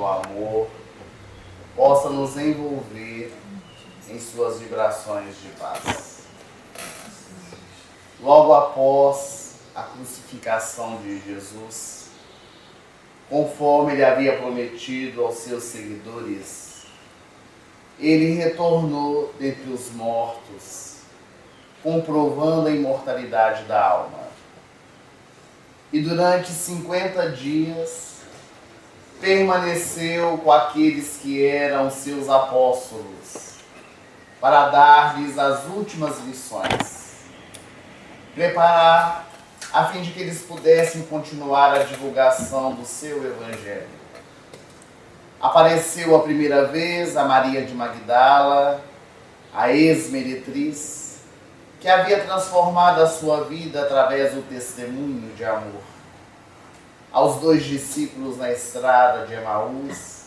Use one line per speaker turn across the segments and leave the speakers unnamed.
do amor possa nos envolver em suas vibrações de paz. Logo após a crucificação de Jesus, conforme ele havia prometido aos seus seguidores, ele retornou dentre os mortos, comprovando a imortalidade da alma. E durante 50 dias permaneceu com aqueles que eram seus apóstolos, para dar-lhes as últimas lições, preparar a fim de que eles pudessem continuar a divulgação do seu evangelho. Apareceu a primeira vez a Maria de Magdala, a ex-meretriz, que havia transformado a sua vida através do testemunho de amor. Aos 2 discípulos na estrada de Emaús,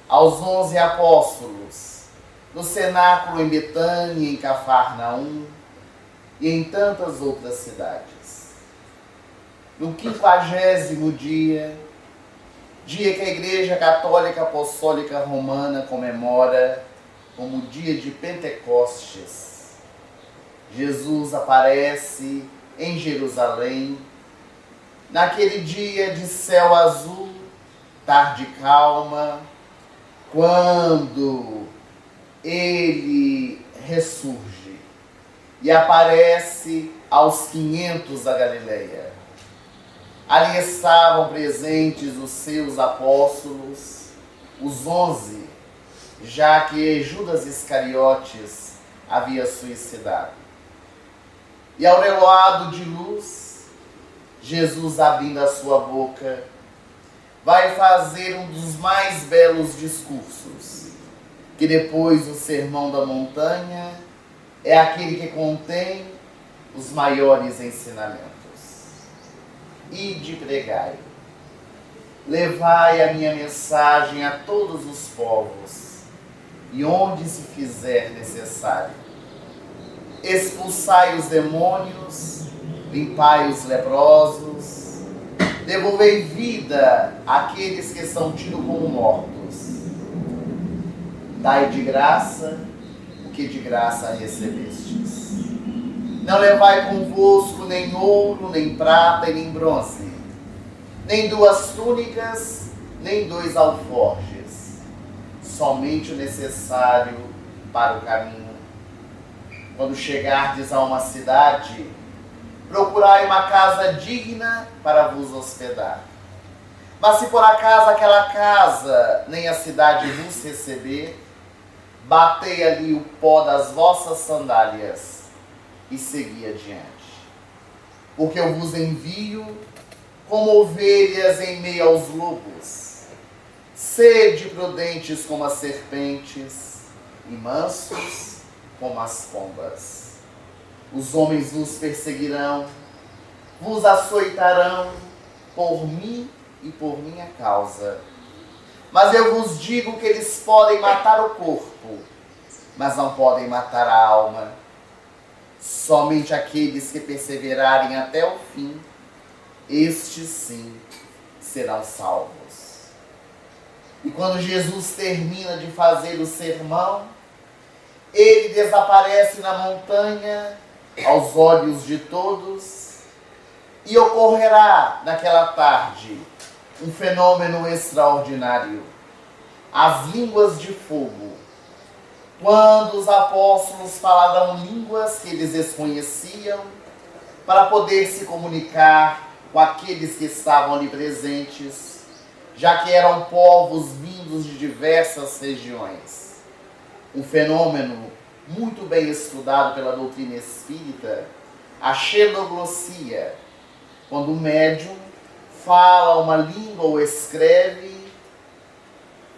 aos 11 apóstolos, no cenáculo em Betânia, em Cafarnaum e em tantas outras cidades. No 50º dia que a Igreja Católica Apostólica Romana comemora como dia de Pentecostes, Jesus aparece em Jerusalém, naquele dia de céu azul, tarde calma, quando ele ressurge e aparece aos 500 da Galileia. Ali estavam presentes os seus apóstolos, os 11, já que Judas Iscariotes havia suicidado. E aureolado de luz, Jesus, abrindo a sua boca, vai fazer um dos mais belos discursos, que depois do Sermão da Montanha é aquele que contém os maiores ensinamentos. Ide pregai, levai a minha mensagem a todos os povos, e onde se fizer necessário. Expulsai os demônios, limpai os leprosos, devolvei vida àqueles que são tidos como mortos. Dai de graça o que de graça recebestes. Não levai convosco nem ouro, nem prata e nem bronze, nem 2 túnicas, nem 2 alforjes, somente o necessário para o caminho. Quando chegardes a uma cidade, procurai uma casa digna para vos hospedar. Mas se por acaso aquela casa nem a cidade vos receber, batei ali o pó das vossas sandálias e segui adiante. Porque eu vos envio como ovelhas em meio aos lobos. Sede prudentes como as serpentes e mansos como as pombas. Os homens vos perseguirão, vos açoitarão por mim e por minha causa. Mas eu vos digo que eles podem matar o corpo, mas não podem matar a alma. Somente aqueles que perseverarem até o fim, estes sim serão salvos. E quando Jesus termina de fazer o sermão, ele desaparece na montanha aos olhos de todos, e ocorrerá naquela tarde um fenômeno extraordinário: as línguas de fogo. Quando os apóstolos falarão línguas que eles desconheciam, para poder se comunicar com aqueles que estavam ali presentes, já que eram povos vindos de diversas regiões. Um fenômeno muito bem estudado pela doutrina espírita, a xenoglossia, quando o médium fala uma língua ou escreve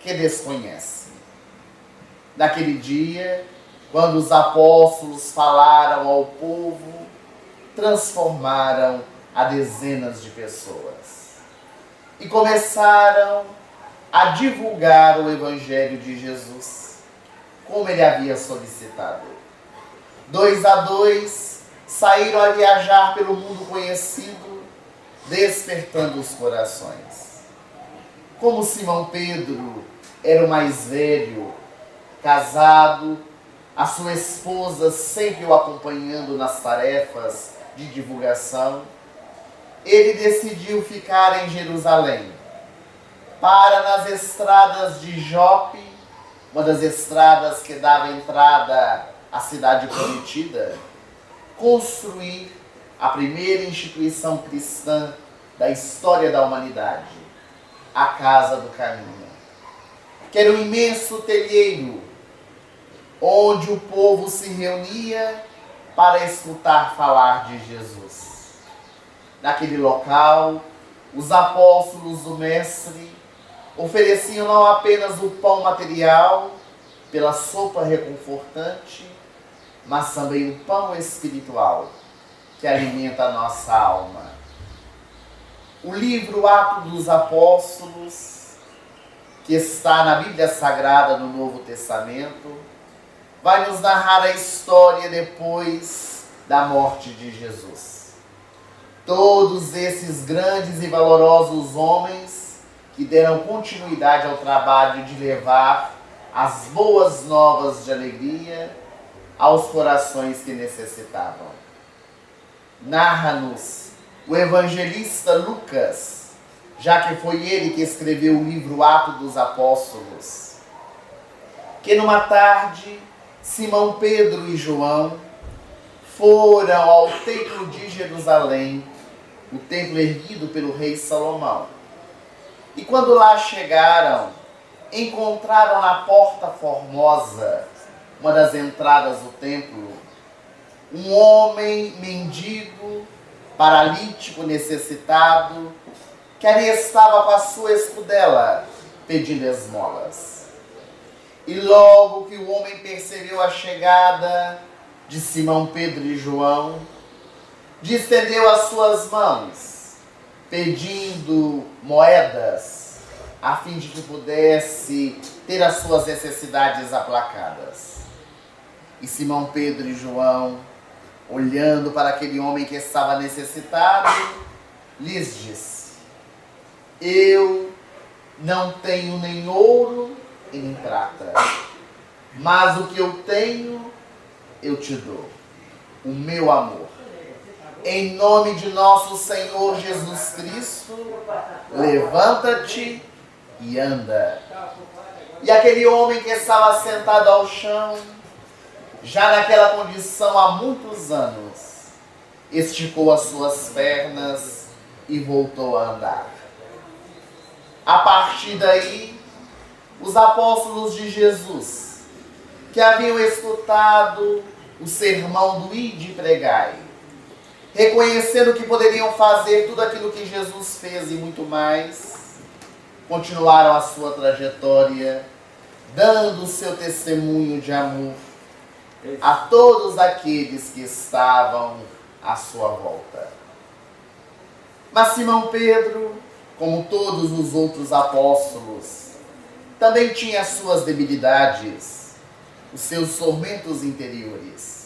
que desconhece. Naquele dia, quando os apóstolos falaram ao povo, transformaram a dezenas de pessoas e começaram a divulgar o Evangelho de Jesus, como ele havia solicitado. 2 a 2 saíram a viajar pelo mundo conhecido, despertando os corações. Como Simão Pedro era o mais velho, casado, a sua esposa sempre o acompanhando nas tarefas de divulgação, ele decidiu ficar em Jerusalém, para nas estradas de Jope, uma das estradas que dava entrada à cidade prometida, construir a primeira instituição cristã da história da humanidade, a Casa do Caminho, que era um imenso telheiro onde o povo se reunia para escutar falar de Jesus. Naquele local, os apóstolos do Mestre ofereciam não apenas o pão material, pela sopa reconfortante, mas também o pão espiritual, que alimenta a nossa alma. O livro Atos dos Apóstolos, que está na Bíblia Sagrada no Novo Testamento, vai nos narrar a história depois da morte de Jesus. Todos esses grandes e valorosos homens que deram continuidade ao trabalho de levar as boas novas de alegria aos corações que necessitavam. Narra-nos o evangelista Lucas, já que foi ele que escreveu o livro Atos dos Apóstolos, que numa tarde, Simão Pedro e João foram ao templo de Jerusalém, o templo erguido pelo rei Salomão. E quando lá chegaram, encontraram na porta formosa, uma das entradas do templo, um homem mendigo, paralítico, necessitado, que ali estava com a sua escudela, pedindo esmolas. E logo que o homem percebeu a chegada de Simão Pedro e João, distendeu as suas mãos, pedindo moedas, a fim de que pudesse ter as suas necessidades aplacadas. E Simão Pedro e João, olhando para aquele homem que estava necessitado, lhes disse: eu não tenho nem ouro e nem prata, mas o que eu tenho, eu te dou, o meu amor. Em nome de nosso Senhor Jesus Cristo, levanta-te e anda. E aquele homem que estava sentado ao chão, já naquela condição há muitos anos, esticou as suas pernas e voltou a andar. A partir daí, os apóstolos de Jesus, que haviam escutado o sermão do Ide e Pregai, reconhecendo que poderiam fazer tudo aquilo que Jesus fez e muito mais, continuaram a sua trajetória, dando o seu testemunho de amor a todos aqueles que estavam à sua volta. Mas Simão Pedro, como todos os outros apóstolos, também tinha as suas debilidades, os seus tormentos interiores.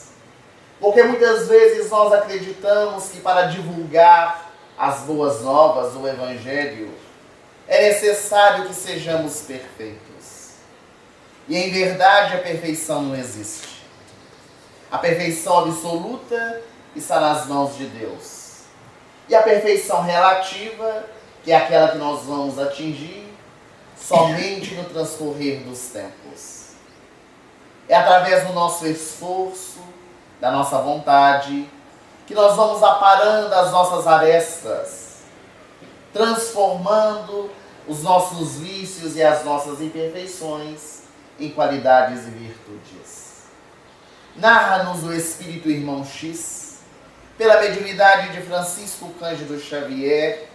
Porque muitas vezes nós acreditamos que para divulgar as boas novas do Evangelho é necessário que sejamos perfeitos. E em verdade a perfeição não existe. A perfeição absoluta está nas mãos de Deus. E a perfeição relativa, que é aquela que nós vamos atingir somente no transcorrer dos tempos. É através do nosso esforço, da nossa vontade, que nós vamos aparando as nossas arestas, transformando os nossos vícios e as nossas imperfeições em qualidades e virtudes. Narra-nos o Espírito Irmão X, pela mediunidade de Francisco Cândido Xavier,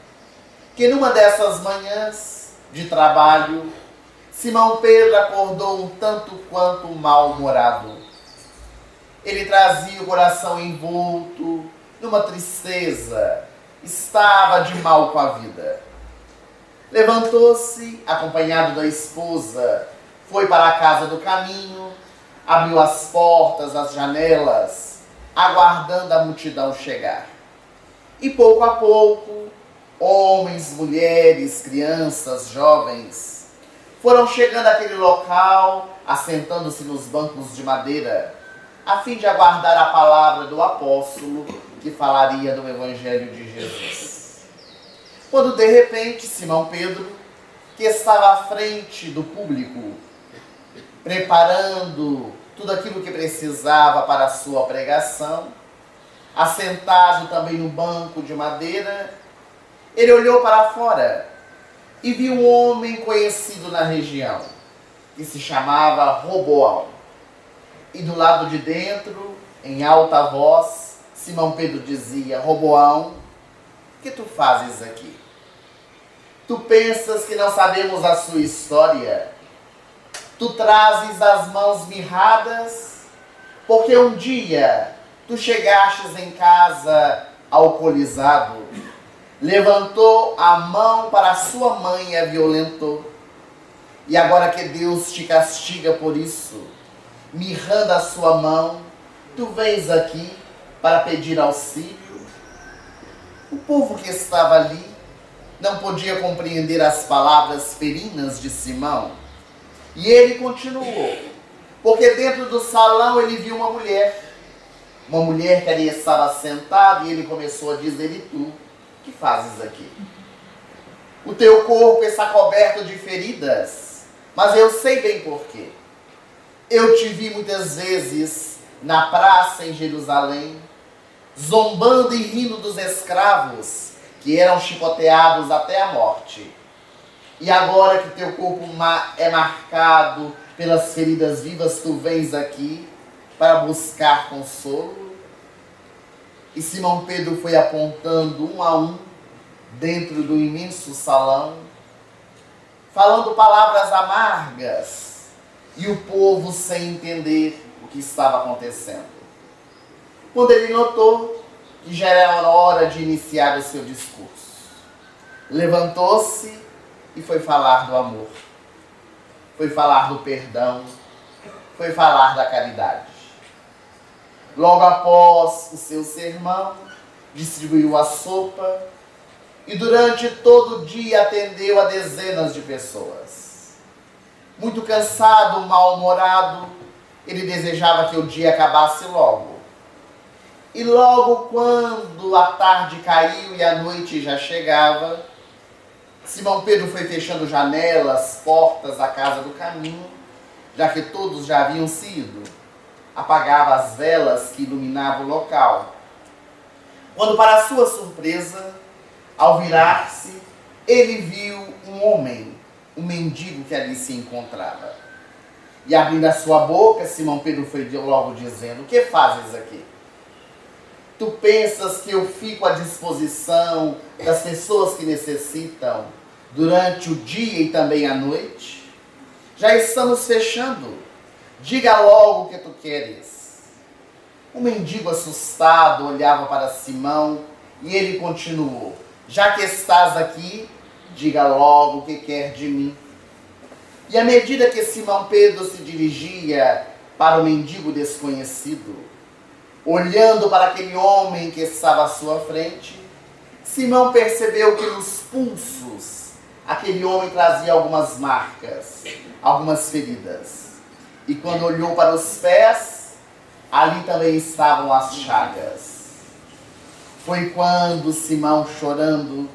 que numa dessas manhãs de trabalho, Simão Pedro acordou um tanto quanto mal-humorado. Ele trazia o coração envolto numa tristeza, estava de mal com a vida. Levantou-se, acompanhado da esposa, foi para a Casa do Caminho, abriu as portas, as janelas, aguardando a multidão chegar. E pouco a pouco Homens, mulheres, crianças, jovens foram chegando àquele local, assentando-se nos bancos de madeira, a fim de aguardar a palavra do apóstolo que falaria do Evangelho de Jesus. Quando de repente Simão Pedro, que estava à frente do público, preparando tudo aquilo que precisava para a sua pregação, assentado também no banco de madeira, ele olhou para fora e viu um homem conhecido na região, que se chamava Roboão. E do lado de dentro, em alta voz, Simão Pedro dizia: Roboão, o que tu fazes aqui? Tu pensas que não sabemos a sua história? Tu trazes as mãos mirradas, porque um dia tu chegastes em casa alcoolizado, levantou a mão para a sua mãe e a violentou. E agora que Deus te castiga por isso, mirrando a sua mão, tu vens aqui para pedir auxílio? O povo que estava ali não podia compreender as palavras ferinas de Simão. E ele continuou, porque dentro do salão ele viu uma mulher que ali estava sentada, e ele começou a dizer: e tu, que fazes aqui? O teu corpo está coberto de feridas, mas eu sei bem porquê. Eu te vi muitas vezes na praça em Jerusalém, zombando e rindo dos escravos que eram chicoteados até a morte. E agora que teu corpo é marcado pelas feridas vivas, tu vens aqui para buscar consolo? E Simão Pedro foi apontando um a um dentro do imenso salão, falando palavras amargas, e o povo sem entender o que estava acontecendo. Quando ele notou que já era hora de iniciar o seu discurso, levantou-se e foi falar do amor, foi falar do perdão, foi falar da caridade. Logo após o seu sermão, distribuiu a sopa e durante todo o dia atendeu a dezenas de pessoas. Muito cansado, mal-humorado, ele desejava que o dia acabasse logo. E logo quando a tarde caiu e a noite já chegava, Simão Pedro foi fechando janelas, portas da casa do caminho, já que todos já haviam se ido. Apagava as velas que iluminavam o local. Quando, para sua surpresa, ao virar-se, ele viu um homem, um mendigo que ali se encontrava. E abrindo a sua boca, Simão Pedro foi logo dizendo: o que fazes aqui? Tu pensas que eu fico à disposição das pessoas que necessitam durante o dia e também à noite? Já estamos fechando. Diga logo o que tu queres. O mendigo assustado olhava para Simão e ele continuou: já que estás aqui, diga logo o que quer de mim. E à medida que Simão Pedro se dirigia para o mendigo desconhecido, olhando para aquele homem que estava à sua frente, Simão percebeu que nos pulsos aquele homem trazia algumas marcas, algumas feridas. E quando olhou para os pés, ali também estavam as chagas. Foi quando Simão, chorando,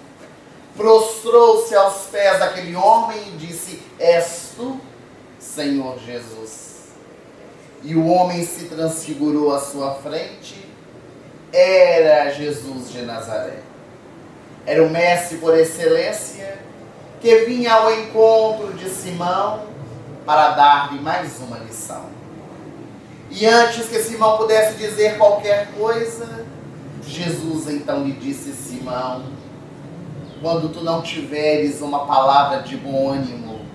prostrou-se aos pés daquele homem e disse: és tu, Senhor Jesus? E o homem se transfigurou à sua frente. Era Jesus de Nazaré. Era o mestre por excelência, que vinha ao encontro de Simão para dar-lhe mais uma lição. E antes que Simão pudesse dizer qualquer coisa, Jesus então lhe disse: Simão, quando tu não tiveres uma palavra de bom ânimo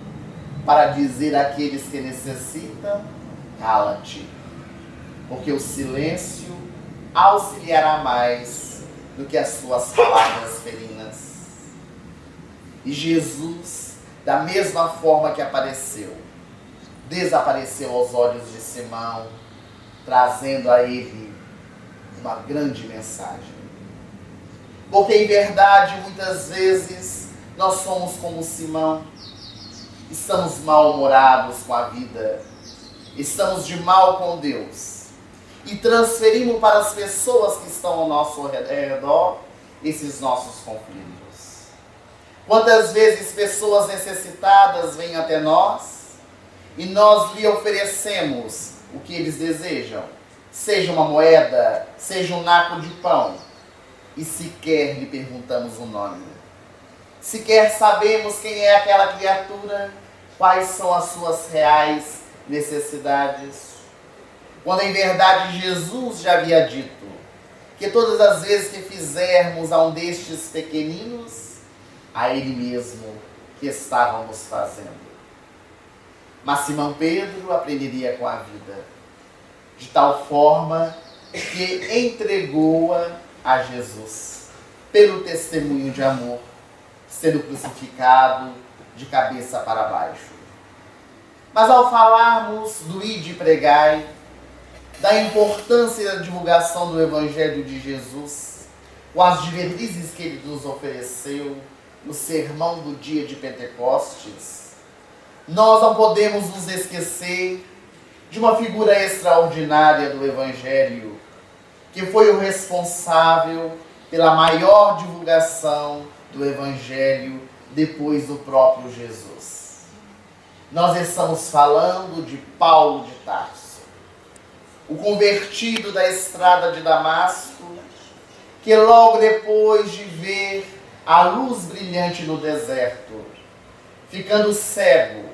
para dizer àqueles que necessitam, cala-te, porque o silêncio auxiliará mais do que as suas palavras ferinas. E Jesus, da mesma forma que apareceu, desapareceu aos olhos de Simão, trazendo a ele uma grande mensagem. Porque em verdade, muitas vezes, nós somos como Simão. Estamos mal-humorados com a vida. Estamos de mal com Deus. E transferimos para as pessoas que estão ao nosso redor esses nossos conflitos. Quantas vezes pessoas necessitadas vêm até nós e nós lhe oferecemos o que eles desejam, seja uma moeda, seja um naco de pão, e sequer lhe perguntamos o nome. Sequer sabemos quem é aquela criatura, quais são as suas reais necessidades. Quando em verdade Jesus já havia dito que todas as vezes que fizermos a um destes pequeninos, a Ele mesmo que estávamos fazendo. Mas Simão Pedro aprenderia com a vida, de tal forma que entregou-a a Jesus, pelo testemunho de amor, sendo crucificado de cabeça para baixo. Mas ao falarmos do ide e pregai, da importância da divulgação do Evangelho de Jesus, com as diretrizes que ele nos ofereceu no sermão do dia de Pentecostes, nós não podemos nos esquecer de uma figura extraordinária do Evangelho, que foi o responsável pela maior divulgação do Evangelho depois do próprio Jesus. Nós estamos falando de Paulo de Tarso, o convertido da estrada de Damasco, que logo depois de ver a luz brilhante no deserto, ficando cego,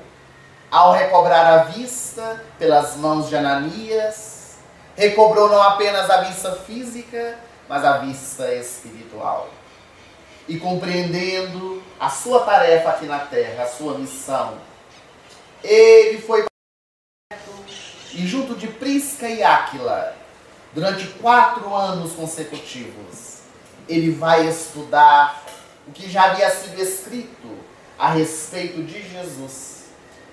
ao recobrar a vista pelas mãos de Ananias, recobrou não apenas a vista física, mas a vista espiritual. E compreendendo a sua tarefa aqui na terra, a sua missão, ele foi e junto de Prisca e Áquila, durante 4 anos consecutivos, ele vai estudar o que já havia sido escrito a respeito de Jesus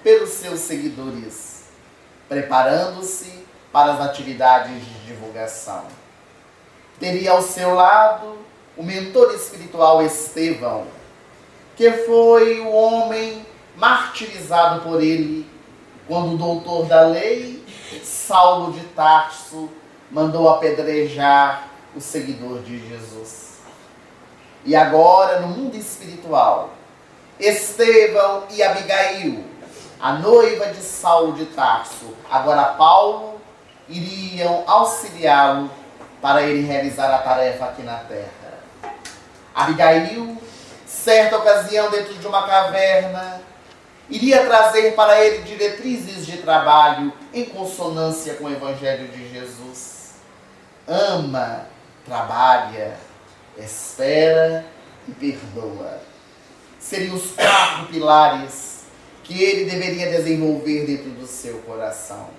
pelos seus seguidores, preparando-se para as atividades de divulgação. Teria ao seu lado o mentor espiritual Estevão, que foi o homem martirizado por ele quando o doutor da lei, Saulo de Tarso, mandou apedrejar o seguidor de Jesus. E agora, no mundo espiritual, Estevão e Abigail, a noiva de Saulo de Tarso, agora Paulo, iriam auxiliá-lo para ele realizar a tarefa aqui na terra. Abigail, certa ocasião dentro de uma caverna, iria trazer para ele diretrizes de trabalho em consonância com o Evangelho de Jesus. Ama, trabalha, espera e perdoa. Seriam os 4 pilares que ele deveria desenvolver dentro do seu coração.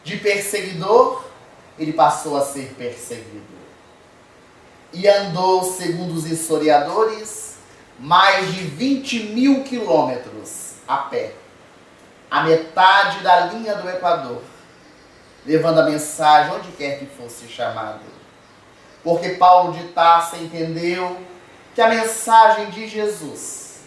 De perseguidor, ele passou a ser perseguido. E andou, segundo os historiadores, mais de 20.000 quilômetros a pé, a metade da linha do Equador, levando a mensagem onde quer que fosse chamado. Porque Paulo de Tarso entendeu que a mensagem de Jesus,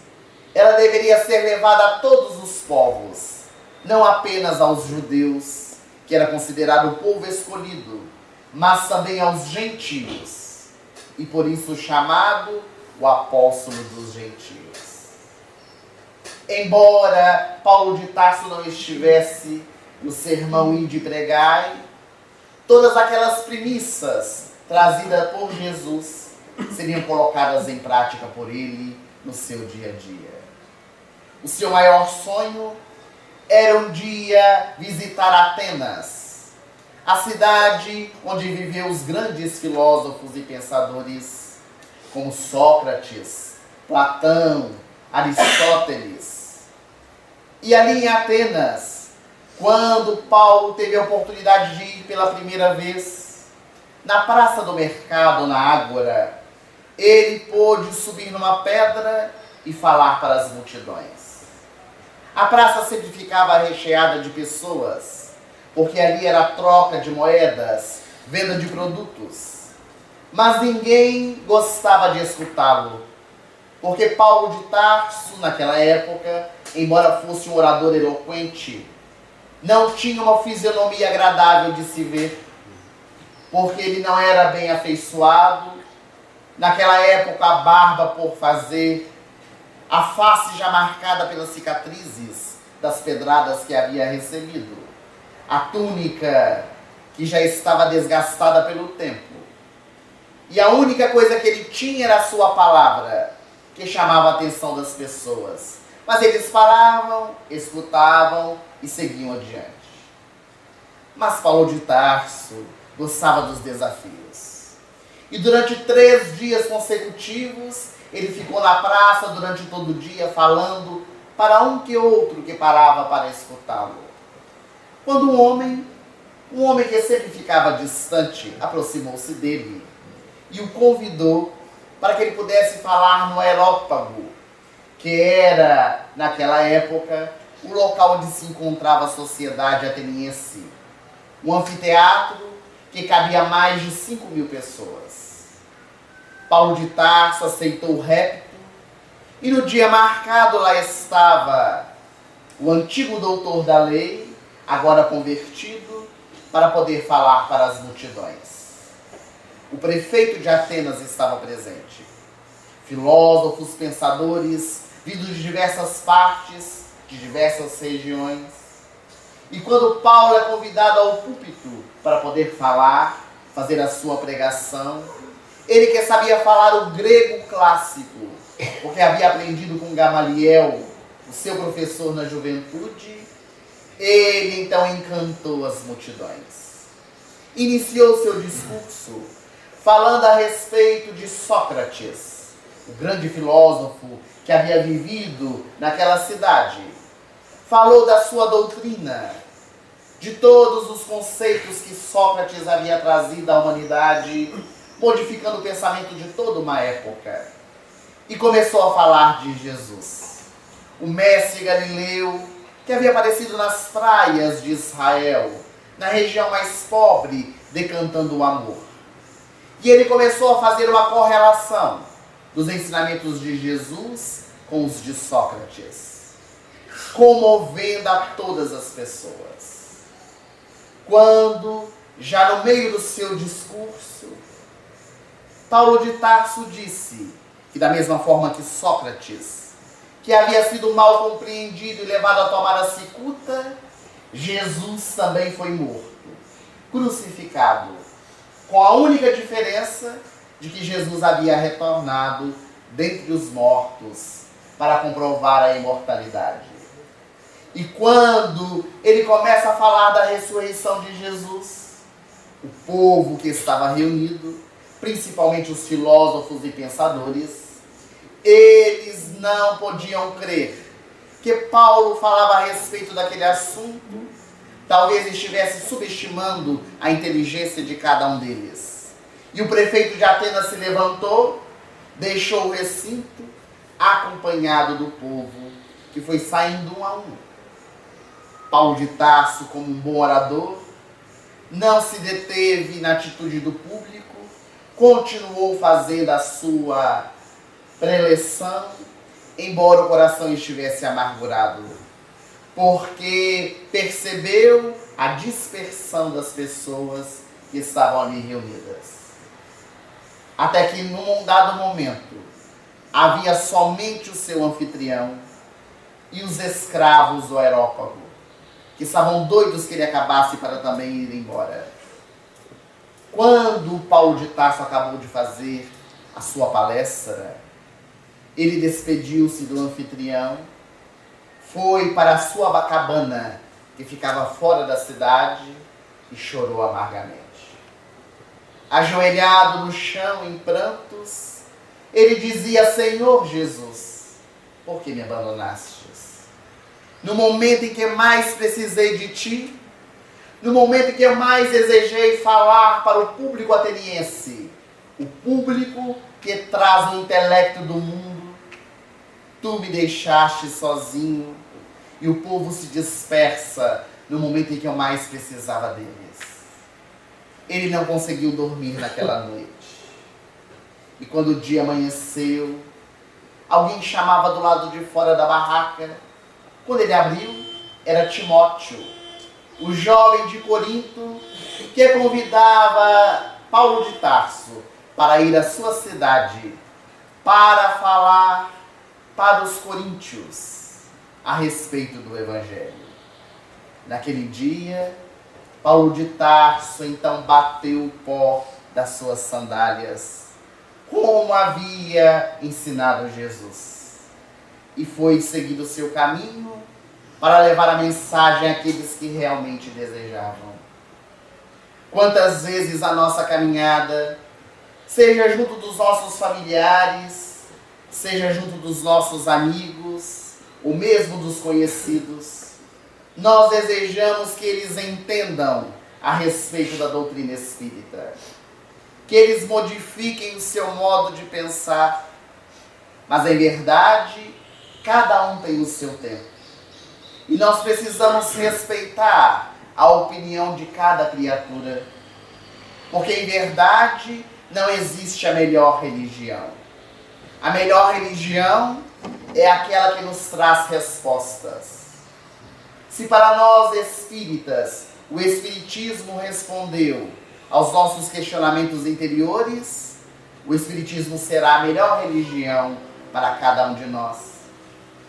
ela deveria ser levada a todos os povos, não apenas aos judeus, que era considerado o povo escolhido, mas também aos gentios, e por isso chamado o apóstolo dos gentios. Embora Paulo de Tarso não estivesse no sermão Ide e Pregai, todas aquelas premissas trazidas por Jesus seriam colocadas em prática por ele no seu dia a dia. O seu maior sonho era um dia visitar Atenas, a cidade onde viveu os grandes filósofos e pensadores como Sócrates, Platão, Aristóteles. E ali em Atenas, quando Paulo teve a oportunidade de ir pela primeira vez, na praça do mercado, na Ágora, ele pôde subir numa pedra e falar para as multidões. A praça sempre ficava recheada de pessoas, porque ali era troca de moedas, venda de produtos. mas ninguém gostava de escutá-lo, porque Paulo de Tarso, naquela época, embora fosse um orador eloquente, não tinha uma fisionomia agradável de se ver, porque ele não era bem afeiçoado. Naquela época, a barba por fazer, a face já marcada pelas cicatrizes das pedradas que havia recebido, a túnica que já estava desgastada pelo tempo. E a única coisa que ele tinha era a sua palavra, que chamava a atenção das pessoas. Mas eles paravam, escutavam e seguiam adiante. Mas Paulo de Tarso gostava dos desafios. E durante 3 dias consecutivos, ele ficou na praça durante todo o dia falando para um que outro que parava para escutá-lo. Quando um homem que sempre ficava distante, aproximou-se dele e o convidou para que ele pudesse falar no Areópago, que era, naquela época, o local onde se encontrava a sociedade ateniense. Um anfiteatro que cabia mais de 5.000 pessoas. Paulo de Tarso aceitou o repto e no dia marcado lá estava o antigo doutor da lei, agora convertido, para poder falar para as multidões. O prefeito de Atenas estava presente. Filósofos, pensadores, vindos de diversas partes, de diversas regiões. E quando Paulo é convidado ao púlpito para poder falar, fazer a sua pregação, ele que sabia falar o grego clássico, porque havia aprendido com Gamaliel, o seu professor na juventude, ele então encantou as multidões. Iniciou seu discurso falando a respeito de Sócrates, o grande filósofo que havia vivido naquela cidade. Falou da sua doutrina, de todos os conceitos que Sócrates havia trazido à humanidade, modificando o pensamento de toda uma época. E começou a falar de Jesus, o mestre galileu que havia aparecido nas praias de Israel, na região mais pobre, decantando o amor. E ele começou a fazer uma correlação dos ensinamentos de Jesus com os de Sócrates, comovendo a todas as pessoas. Quando, já no meio do seu discurso, Paulo de Tarso disse que, da mesma forma que Sócrates, que havia sido mal compreendido e levado a tomar a cicuta, Jesus também foi morto, crucificado, com a única diferença de que Jesus havia retornado dentre os mortos para comprovar a imortalidade. E quando ele começa a falar da ressurreição de Jesus, o povo que estava reunido, principalmente os filósofos e pensadores, eles não podiam crer que Paulo falava a respeito daquele assunto, talvez estivesse subestimando a inteligência de cada um deles. E o prefeito de Atenas se levantou, deixou o recinto, acompanhado do povo, que foi saindo um a um. Paulo de Tarso, como um bom orador, não se deteve na atitude do público, continuou fazendo a sua preleção, embora o coração estivesse amargurado, porque percebeu a dispersão das pessoas que estavam ali reunidas. Até que, num dado momento, havia somente o seu anfitrião e os escravos do Areópago, que estavam doidos que ele acabasse para também ir embora. Quando Paulo de Tarso acabou de fazer a sua palestra, ele despediu-se do anfitrião, foi para a sua cabana, que ficava fora da cidade, e chorou amargamente. Ajoelhado no chão em prantos, ele dizia: Senhor Jesus, por que me abandonastes? No momento em que mais precisei de ti, no momento em que eu mais desejei falar para o público ateniense, o público que traz o intelecto do mundo, tu me deixaste sozinho e o povo se dispersa no momento em que eu mais precisava deles. Ele não conseguiu dormir naquela noite. E quando o dia amanheceu, alguém chamava do lado de fora da barraca. Quando ele abriu, era Timóteo, o jovem de Corinto, que convidava Paulo de Tarso para ir à sua cidade para falar para os coríntios a respeito do Evangelho. Naquele dia, Paulo de Tarso então bateu o pó das suas sandálias, como havia ensinado Jesus, e foi seguir o seu caminho para levar a mensagem àqueles que realmente desejavam. Quantas vezes a nossa caminhada, seja junto dos nossos familiares, seja junto dos nossos amigos, ou mesmo dos conhecidos, nós desejamos que eles entendam a respeito da doutrina espírita, que eles modifiquem o seu modo de pensar, mas em verdade, cada um tem o seu tempo. E nós precisamos respeitar a opinião de cada criatura, porque em verdade não existe a melhor religião. A melhor religião é aquela que nos traz respostas. Se para nós espíritas o Espiritismo respondeu aos nossos questionamentos interiores, o Espiritismo será a melhor religião para cada um de nós.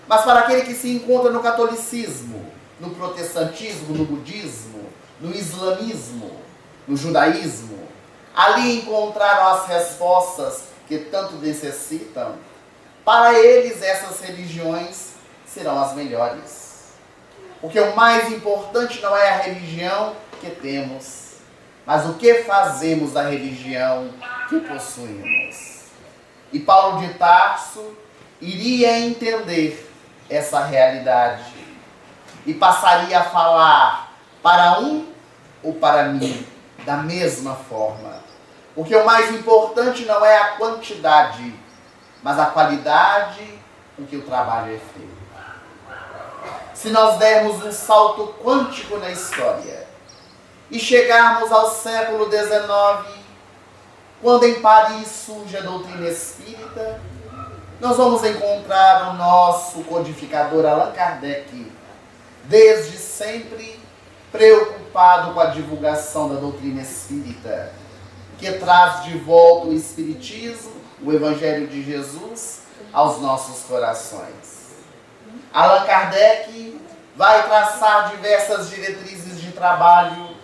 Mas para aquele que se encontra no catolicismo, no protestantismo, no budismo, no islamismo, no judaísmo, ali encontraram as respostas que tanto necessitam, para eles essas religiões serão as melhores. Porque o mais importante não é a religião que temos, mas o que fazemos da religião que possuímos. E Paulo de Tarso iria entender essa realidade e passaria a falar para um ou para mim da mesma forma. Porque o mais importante não é a quantidade, mas a qualidade com que o trabalho é feito. Se nós dermos um salto quântico na história e chegarmos ao século XIX, quando em Paris surge a doutrina espírita, nós vamos encontrar o nosso codificador Allan Kardec, desde sempre preocupado com a divulgação da doutrina espírita, que traz de volta o Espiritismo, o Evangelho de Jesus, aos nossos corações. Allan Kardec vai traçar diversas diretrizes de trabalho,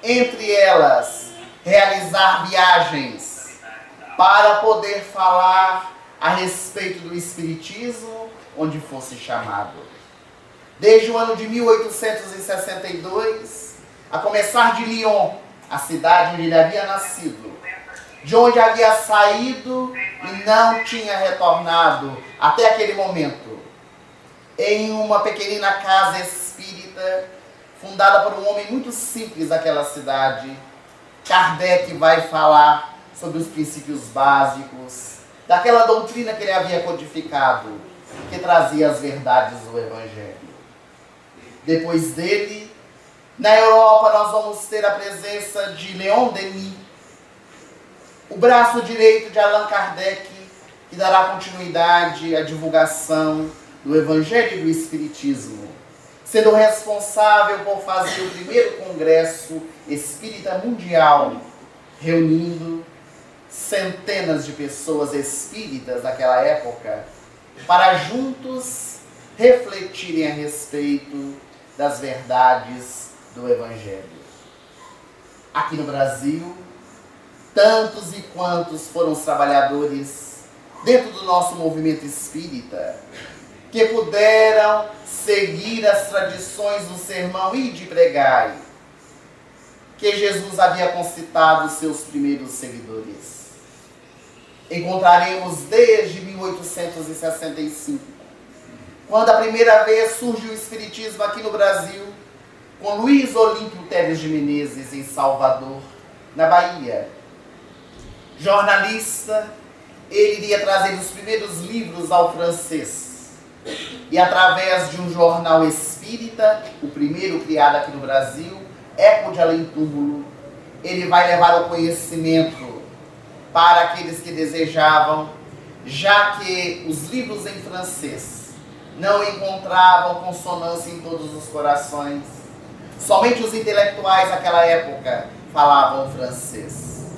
entre elas, realizar viagens para poder falar a respeito do Espiritismo, onde fosse chamado. Desde o ano de 1862, a começar de Lyon, a cidade onde ele havia nascido, de onde havia saído e não tinha retornado até aquele momento, em uma pequenina casa espírita, fundada por um homem muito simples daquela cidade, Kardec vai falar sobre os princípios básicos daquela doutrina que ele havia codificado, que trazia as verdades do Evangelho. Depois dele, na Europa, nós vamos ter a presença de Leon Denis, o braço direito de Allan Kardec, que dará continuidade à divulgação do Evangelho e do Espiritismo, sendo responsável por fazer o primeiro Congresso Espírita Mundial, reunindo centenas de pessoas espíritas daquela época, para juntos refletirem a respeito das verdades do Evangelho. Aqui no Brasil, tantos e quantos foram os trabalhadores dentro do nosso movimento espírita que puderam seguir as tradições do sermão Ide e Pregai, que Jesus havia concitado os seus primeiros seguidores. Encontraremos desde 1865, quando a primeira vez surge o Espiritismo aqui no Brasil, com Luiz Olímpio Teles de Menezes, em Salvador, na Bahia. Jornalista, ele iria trazer os primeiros livros ao francês. E através de um jornal espírita, o primeiro criado aqui no Brasil, Eco de Além Túmulo, ele vai levar o conhecimento para aqueles que desejavam, já que os livros em francês não encontravam consonância em todos os corações. Somente os intelectuais daquela época falavam francês.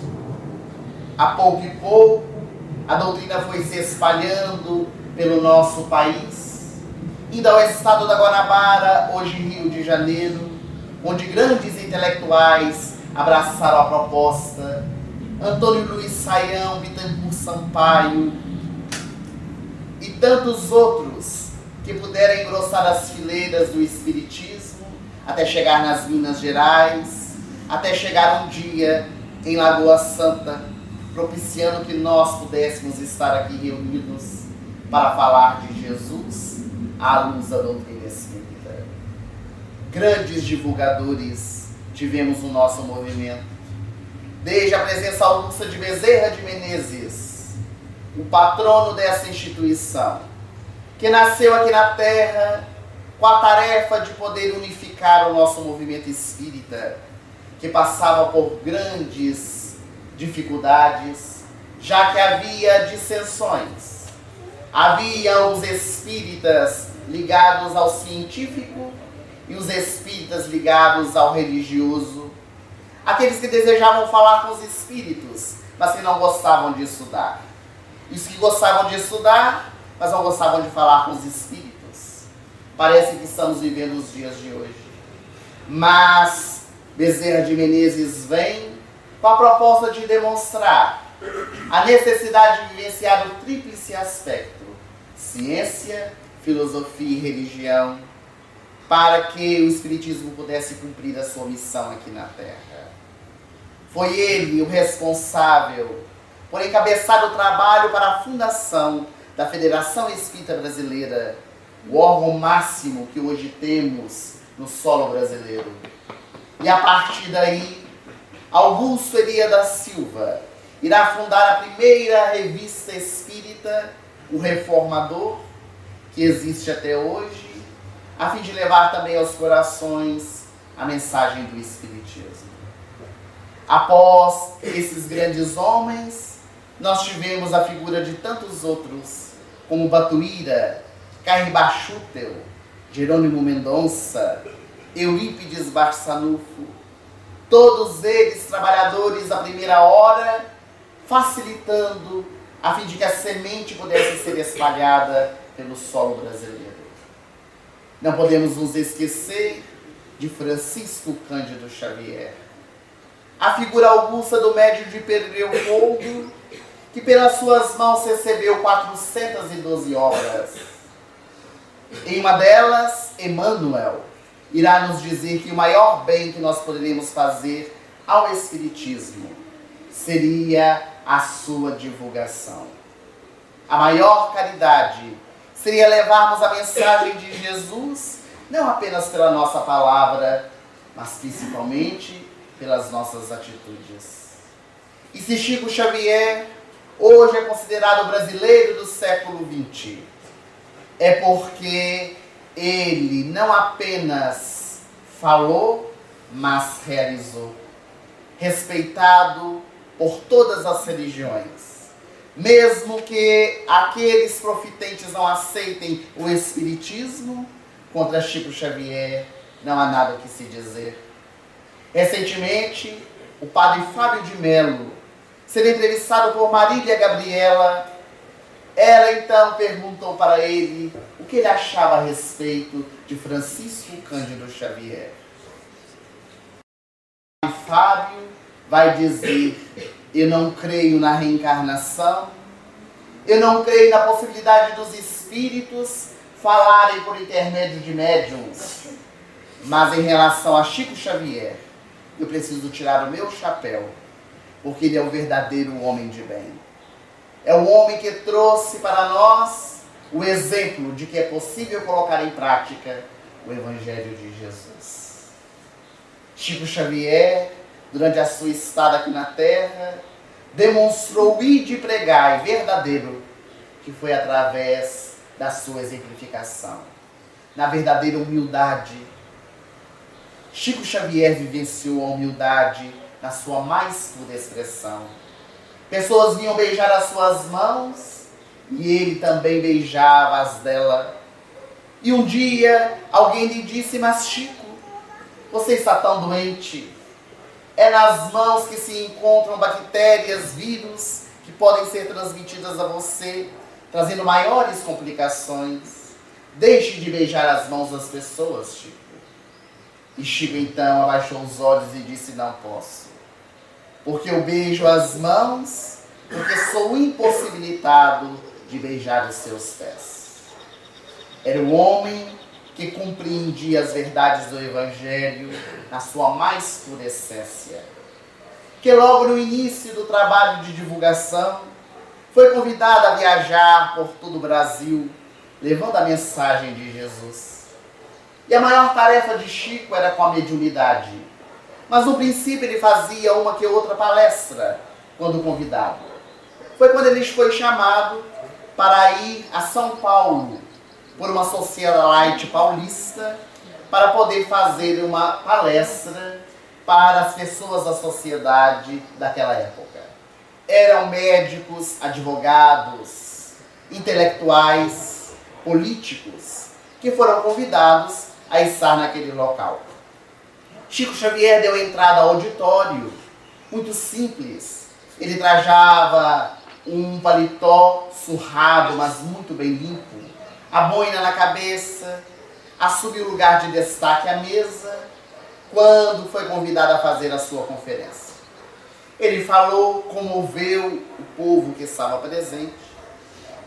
A pouco e pouco, a doutrina foi se espalhando pelo nosso país, indo ao estado da Guanabara, hoje Rio de Janeiro, onde grandes intelectuais abraçaram a proposta. Antônio Luiz Saião, Bittencourt Sampaio e tantos outros que puderam engrossar as fileiras do espiritismo até chegar nas Minas Gerais, até chegar um dia em Lagoa Santa, propiciando que nós pudéssemos estar aqui reunidos para falar de Jesus à luz da doutrina espírita. Grandes divulgadores tivemos no nosso movimento, desde a presença augusta de Bezerra de Menezes, o patrono dessa instituição, que nasceu aqui na Terra com a tarefa de poder unificar o nosso movimento espírita, que passava por grandes dificuldades, já que havia dissensões. Havia os espíritas ligados ao científico e os espíritas ligados ao religioso. Aqueles que desejavam falar com os espíritos, mas que não gostavam de estudar. E os que gostavam de estudar, mas não gostavam de falar com os espíritos. Parece que estamos vivendo os dias de hoje. Mas Bezerra de Menezes vem com a proposta de demonstrar a necessidade de vivenciar o tríplice aspecto: ciência, filosofia e religião, para que o espiritismo pudesse cumprir a sua missão aqui na Terra. Foi ele o responsável por encabeçar o trabalho para a fundação da Federação Espírita Brasileira, o órgão máximo que hoje temos no solo brasileiro. E a partir daí, Augusto Elia da Silva irá fundar a primeira revista espírita, o Reformador, que existe até hoje, a fim de levar também aos corações a mensagem do Espiritismo. Após esses grandes homens, nós tivemos a figura de tantos outros, como Batuíra, Carribachutel, Jerônimo Mendonça, Eurípides Barçanufo, todos eles trabalhadores da primeira hora, facilitando a fim de que a semente pudesse ser espalhada pelo solo brasileiro. Não podemos nos esquecer de Francisco Cândido Xavier, a figura augusta do médium de Leopoldo, que pelas suas mãos recebeu 412 obras. Em uma delas, Emmanuel irá nos dizer que o maior bem que nós poderíamos fazer ao Espiritismo seria a sua divulgação. A maior caridade seria levarmos a mensagem de Jesus, não apenas pela nossa palavra, mas principalmente pelas nossas atitudes. E se Chico Xavier hoje é considerado o brasileiro do século XX, é porque ele não apenas falou, mas realizou. Respeitado por todas as religiões. Mesmo que aqueles profitentes não aceitem o Espiritismo, contra Chico Xavier não há nada o que se dizer. Recentemente, o padre Fábio de Mello, sendo entrevistado por Marília Gabriela, ela então perguntou para ele o que ele achava a respeito de Francisco Cândido Xavier. O Fábio vai dizer: eu não creio na reencarnação, eu não creio na possibilidade dos espíritos falarem por intermédio de médiuns, mas em relação a Chico Xavier, eu preciso tirar o meu chapéu, porque ele é o verdadeiro homem de bem. É o homem que trouxe para nós o exemplo de que é possível colocar em prática o Evangelho de Jesus. Chico Xavier, durante a sua estada aqui na Terra, demonstrou o ide pregai verdadeiro, que foi através da sua exemplificação, na verdadeira humildade. Chico Xavier vivenciou a humildade na sua mais pura expressão. Pessoas vinham beijar as suas mãos e ele também beijava as dela. E um dia alguém lhe disse: mas Chico, você está tão doente. É nas mãos que se encontram bactérias, vírus, que podem ser transmitidas a você, trazendo maiores complicações. Deixe de beijar as mãos das pessoas, Chico. E Chico então abaixou os olhos e disse: não posso. Porque eu beijo as mãos, porque sou impossibilitado de beijar os seus pés. Era o homem que compreendia as verdades do Evangelho na sua mais pura essência, que logo no início do trabalho de divulgação foi convidado a viajar por todo o Brasil, levando a mensagem de Jesus. E a maior tarefa de Chico era com a mediunidade, mas no princípio ele fazia uma que outra palestra quando convidado. Foi quando ele foi chamado para ir a São Paulo por uma socialite paulista para poder fazer uma palestra para as pessoas da sociedade daquela época. Eram médicos, advogados, intelectuais, políticos que foram convidados a estar naquele local. Chico Xavier deu entrada ao auditório, muito simples. Ele trajava um paletó surrado, mas muito bem limpo, a boina na cabeça, assumiu o lugar de destaque à mesa, quando foi convidado a fazer a sua conferência. Ele falou, comoveu o povo que estava presente,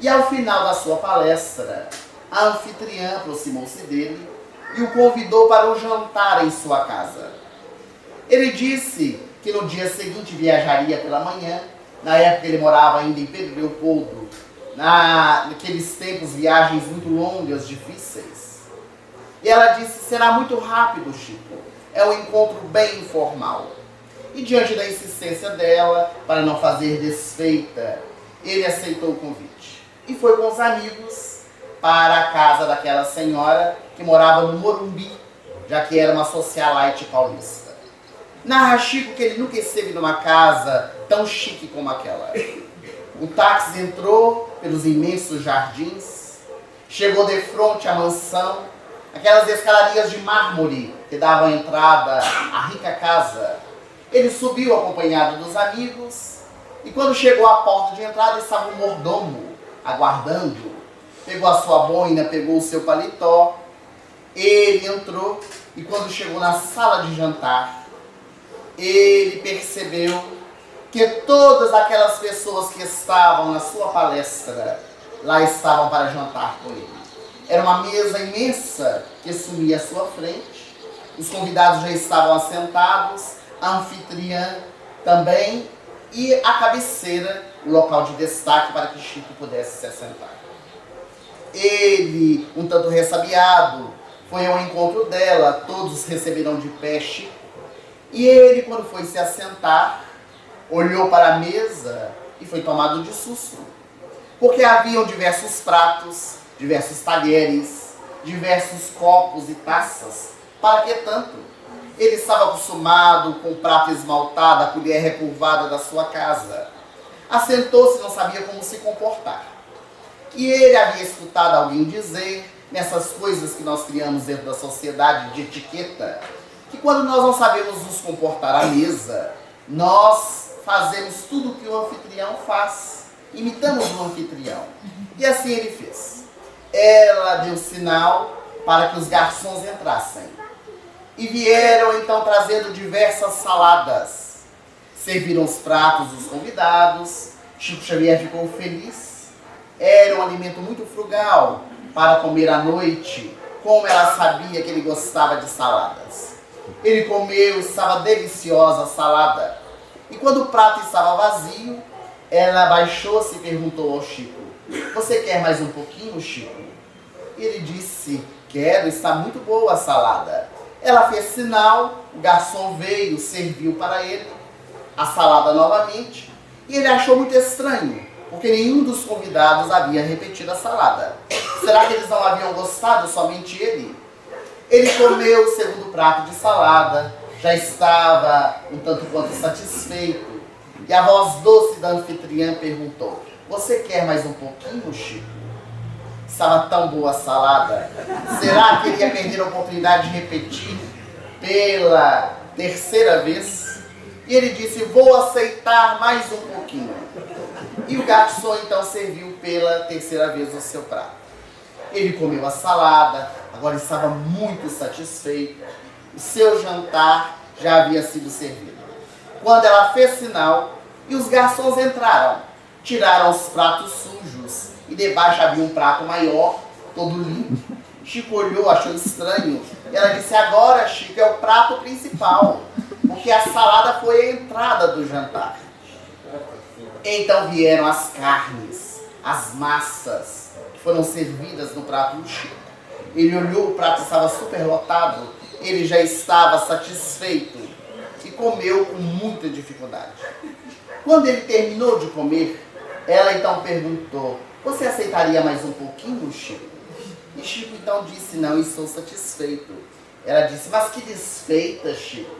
e ao final da sua palestra, a anfitriã aproximou-se dele e o convidou para um jantar em sua casa. Ele disse que no dia seguinte viajaria pela manhã. Na época ele morava ainda em Pedro Leopoldo, naqueles tempos, viagens muito longas, difíceis. E ela disse: será muito rápido, Chico, é um encontro bem informal. E diante da insistência dela, para não fazer desfeita, ele aceitou o convite e foi com os amigos para a casa daquela senhora que morava no Morumbi, já que era uma socialite paulista. Narra Chico que ele nunca esteve numa casa tão chique como aquela. O táxi entrou pelos imensos jardins, chegou de frente à mansão, aquelas escadarias de mármore que davam entrada à rica casa. Ele subiu acompanhado dos amigos e quando chegou à porta de entrada estava um mordomo aguardando. Pegou a sua boina, pegou o seu paletó, ele entrou e quando chegou na sala de jantar, ele percebeu que todas aquelas pessoas que estavam na sua palestra lá estavam para jantar com ele. Era uma mesa imensa que sumia à sua frente, os convidados já estavam assentados, a anfitriã também, e a cabeceira, o local de destaque para que Chico pudesse se assentar. Ele, um tanto ressabiado, foi ao encontro dela, todos receberam de pé Chico, e ele, quando foi se assentar, olhou para a mesa e foi tomado de susto, porque haviam diversos pratos, diversos talheres, diversos copos e taças. Para que tanto? Ele estava acostumado com o prato esmaltado, a colher recurvada da sua casa. Assentou-se e não sabia como se comportar. E ele havia escutado alguém dizer, nessas coisas que nós criamos dentro da sociedade de etiqueta, que quando nós não sabemos nos comportar à mesa, nós fazemos tudo o que o anfitrião faz, imitamos o anfitrião. E assim ele fez. Ela deu sinal para que os garçons entrassem. E vieram então trazendo diversas saladas. Serviram os pratos dos convidados. Chico Xavier ficou feliz. Era um alimento muito frugal para comer à noite, como ela sabia que ele gostava de saladas. Ele comeu, estava deliciosa a salada. E quando o prato estava vazio, ela abaixou-se e perguntou ao Chico: você quer mais um pouquinho, Chico? E ele disse: quero, está muito boa a salada. Ela fez sinal, o garçom veio, serviu para ele a salada novamente, e ele achou muito estranho, porque nenhum dos convidados havia repetido a salada. Será que eles não haviam gostado, somente ele? Ele comeu o segundo prato de salada, já estava um tanto quanto satisfeito, E a voz doce da anfitriã perguntou: você quer mais um pouquinho, Chico? Estava tão boa a salada. Será que ele ia perder a oportunidade de repetir pela terceira vez? E ele disse: vou aceitar mais um pouquinho. E o garçom então serviu pela terceira vez o seu prato. Ele comeu a salada, agora estava muito satisfeito. O seu jantar já havia sido servido. Quando ela fez sinal e os garçons entraram, tiraram os pratos sujos e debaixo havia um prato maior, todo limpo. Chico olhou, achou estranho. E ela disse: agora, Chico, é o prato principal, porque a salada foi a entrada do jantar. Então vieram as carnes, as massas, que foram servidas no prato do Chico. Ele olhou, o prato estava superlotado, ele já estava satisfeito e comeu com muita dificuldade. Quando ele terminou de comer, ela então perguntou: você aceitaria mais um pouquinho, Chico? E Chico então disse: não, estou satisfeito. Ela disse: mas que desfeita, Chico.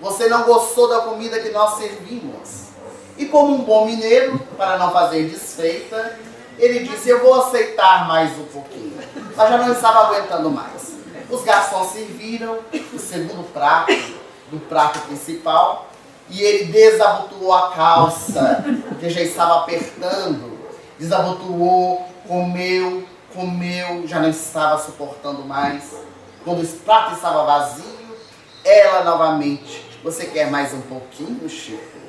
Você não gostou da comida que nós servimos. E como um bom mineiro, para não fazer desfeita, ele disse: eu vou aceitar mais um pouquinho. Mas já não estava aguentando mais. Os garçons serviram o segundo prato do prato principal e ele desabotoou a calça, porque já estava apertando. Desabotoou, comeu, já não estava suportando mais. Quando o prato estava vazio, ela novamente: você quer mais um pouquinho, Chico?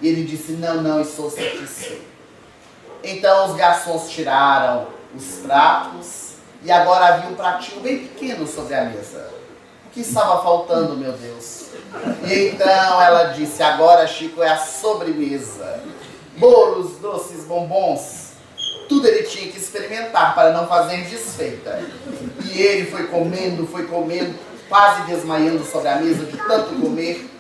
E ele disse: não, estou satisfeito. Então os garçons tiraram os pratos e agora havia um pratinho bem pequeno sobre a mesa. O que estava faltando, meu Deus? E então ela disse: agora, Chico, é a sobremesa. Bolos, doces, bombons, tudo ele tinha que experimentar para não fazer desfeita. E ele foi comendo, quase desmaiando sobre a mesa de tanto comer,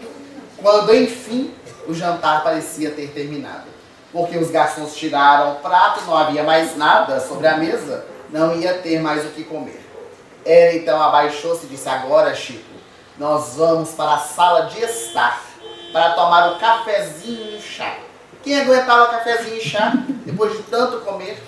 quando enfim o jantar parecia ter terminado. Porque os garçons tiraram o prato, não havia mais nada sobre a mesa, não ia ter mais o que comer. Ela então abaixou-se e disse: agora, Chico, nós vamos para a sala de estar, para tomar o cafezinho e o chá. Quem aguentava cafezinho e chá, depois de tanto comer?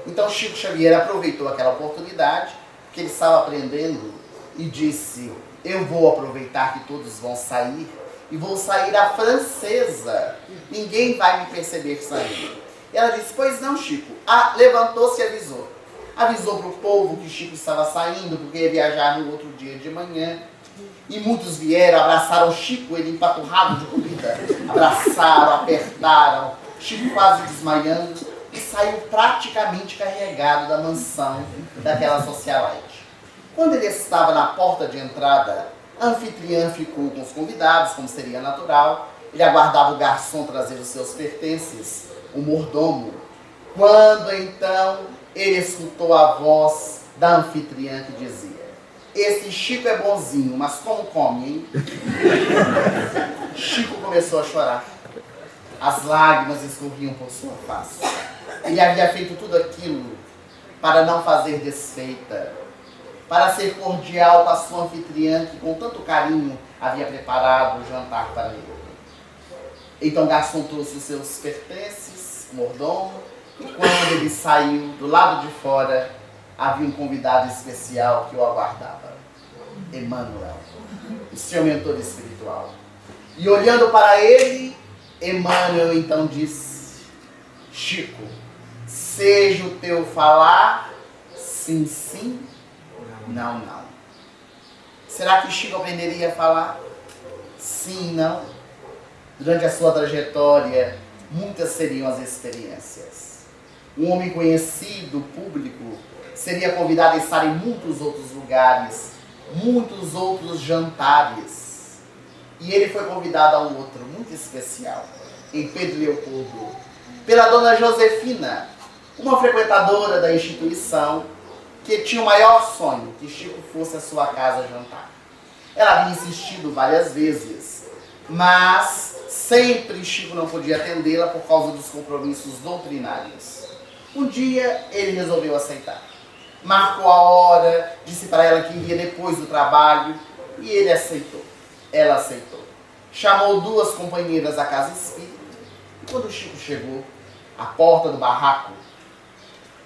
Então Chico Xavier aproveitou aquela oportunidade, que ele estava aprendendo, e disse: eu vou aproveitar que todos vão sair, e vou sair à francesa. Ninguém vai me perceber saindo. E ela disse: pois não, Chico. Levantou-se e avisou. Avisou para o povo que Chico estava saindo, porque ia viajar no outro dia de manhã. E muitos vieram, abraçaram Chico, ele empaturrado de comida. Abraçaram, apertaram, Chico quase desmaiando, e saiu praticamente carregado da mansão daquela socialite. Quando ele estava na porta de entrada, a anfitriã ficou com os convidados, como seria natural. Ele aguardava o garçom trazer os seus pertences, o mordomo. Quando então ele escutou a voz da anfitriã que dizia: esse Chico é bonzinho, mas como come, hein? Chico começou a chorar. As lágrimas escorriam por sua face. Ele havia feito tudo aquilo para não fazer desfeita, para ser cordial com a sua anfitriã, que com tanto carinho havia preparado o jantar para ele. Então o garçom trouxe os seus pertences, o mordomo, e quando ele saiu, do lado de fora, havia um convidado especial que o aguardava: Emmanuel, o seu mentor espiritual. E olhando para ele, Emmanuel então disse: Chico, seja o teu falar sim, sim, não, não. Será que Chico aprenderia a falar sim, não? Durante a sua trajetória, muitas seriam as experiências. Um homem conhecido, público, seria convidado a estar em muitos outros lugares, muitos outros jantares. E ele foi convidado a um outro muito especial, em Pedro Leopoldo, pela dona Josefina, uma frequentadora da instituição, que tinha o maior sonho, que Chico fosse à sua casa jantar. Ela havia insistido várias vezes, mas sempre Chico não podia atendê-la por causa dos compromissos doutrinários. Um dia ele resolveu aceitar. Marcou a hora, disse para ela que iria depois do trabalho, e ele aceitou. Ela aceitou. Chamou duas companheiras da casa espírita E quando o Chico chegou à porta do barraco,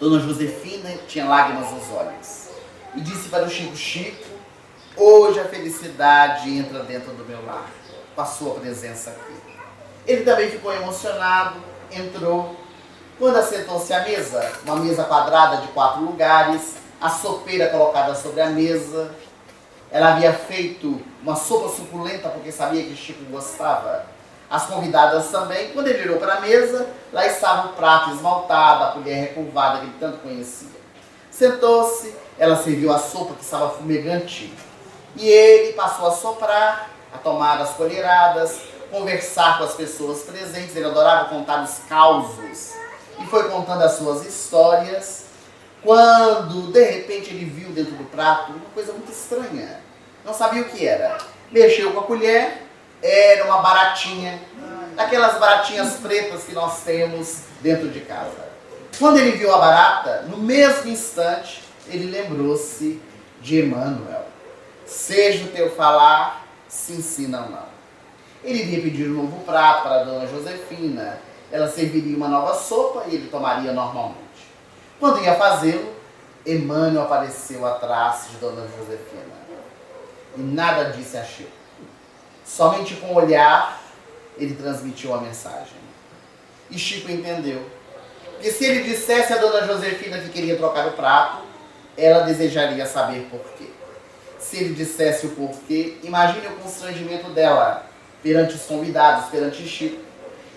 Dona Josefina tinha lágrimas nos olhos e disse para o Chico: Chico, hoje a felicidade entra dentro do meu lar, com a sua presença aqui. Ele também ficou emocionado, entrou. Quando assentou-se à mesa, uma mesa quadrada de 4 lugares, a sopeira colocada sobre a mesa, ela havia feito uma sopa suculenta porque sabia que Chico gostava. As convidadas também. Quando ele olhou para a mesa, lá estava o prato esmaltado, a colher recurvada que ele tanto conhecia. Sentou-se, ela serviu a sopa que estava fumegante e ele passou a soprar, a tomar as colheradas, conversar com as pessoas presentes. Ele adorava contar os causos e foi contando as suas histórias, quando de repente ele viu dentro do prato uma coisa muito estranha. Não sabia o que era. Mexeu com a colher, era uma baratinha, daquelas baratinhas pretas que nós temos dentro de casa. Quando ele viu a barata, no mesmo instante, ele lembrou-se de Emmanuel. Seja o teu falar, se ensina ou não. Ele iria pedir um novo prato para a Dona Josefina. Ela serviria uma nova sopa e ele tomaria normalmente. Quando ia fazê-lo, Emmanuel apareceu atrás de Dona Josefina. E nada disse a Chico. Somente com o olhar, ele transmitiu a mensagem. E Chico entendeu que se ele dissesse a Dona Josefina que queria trocar o prato, ela desejaria saber por quê. Se ele dissesse o porquê, imagine o constrangimento dela perante os convidados, perante Chico.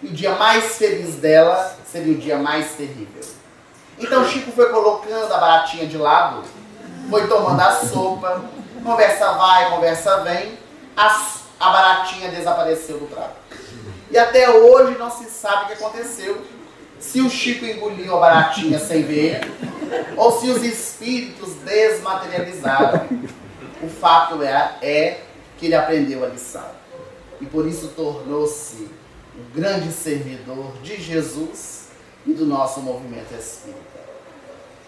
E o dia mais feliz dela seria o dia mais terrível. Então Chico foi colocando a baratinha de lado, foi tomando a sopa, conversa vai, conversa vem, a baratinha desapareceu do prato. E até hoje não se sabe o que aconteceu, se o Chico engoliu a baratinha sem ver, ou se os espíritos desmaterializaram. O fato é que ele aprendeu a lição. E por isso tornou-se um grande servidor de Jesus e do nosso movimento espírita.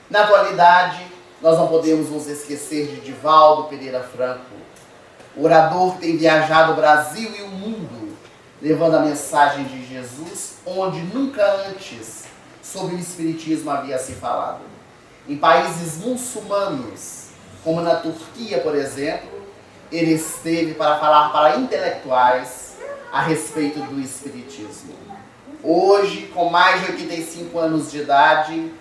Na atualidade, nós não podemos nos esquecer de Divaldo Pereira Franco, orador que tem viajado o Brasil e o mundo, levando a mensagem de Jesus onde nunca antes sobre o Espiritismo havia se falado. Em países muçulmanos, como na Turquia, por exemplo, ele esteve para falar para intelectuais a respeito do Espiritismo. Hoje, com mais de 85 anos de idade,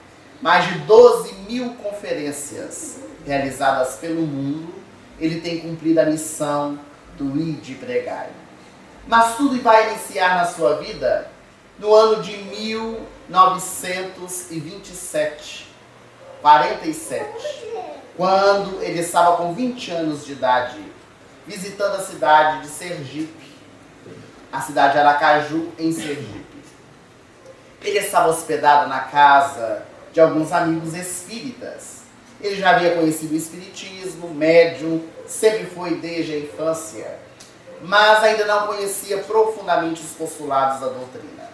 mais de 12 mil conferências realizadas pelo mundo, ele tem cumprido a missão do Ide Pregai. Mas tudo vai iniciar na sua vida no ano de 1927, 47, quando ele estava com 20 anos de idade, visitando a cidade de Sergipe, a cidade de Aracaju, em Sergipe. Ele estava hospedado na casa de alguns amigos espíritas. Ele já havia conhecido o espiritismo, médium, sempre foi desde a infância, mas ainda não conhecia profundamente os postulados da doutrina.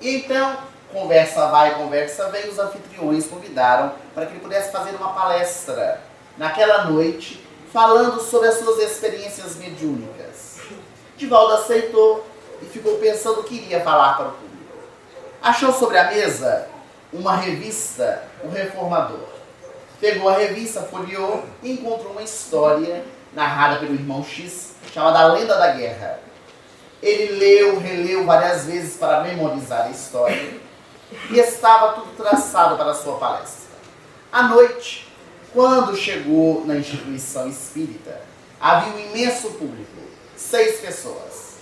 E então, conversa vai, conversa vem, os anfitriões convidaram para que ele pudesse fazer uma palestra naquela noite, falando sobre as suas experiências mediúnicas. Divaldo aceitou e ficou pensando o que iria falar para o público. Achou sobre a mesa uma revista, O Reformador. Pegou a revista, folheou e encontrou uma história narrada pelo irmão X, chamada A Lenda da Guerra. Ele leu, releu várias vezes para memorizar a história e estava tudo traçado para a sua palestra. À noite, quando chegou na instituição espírita, havia um imenso público, 6 pessoas.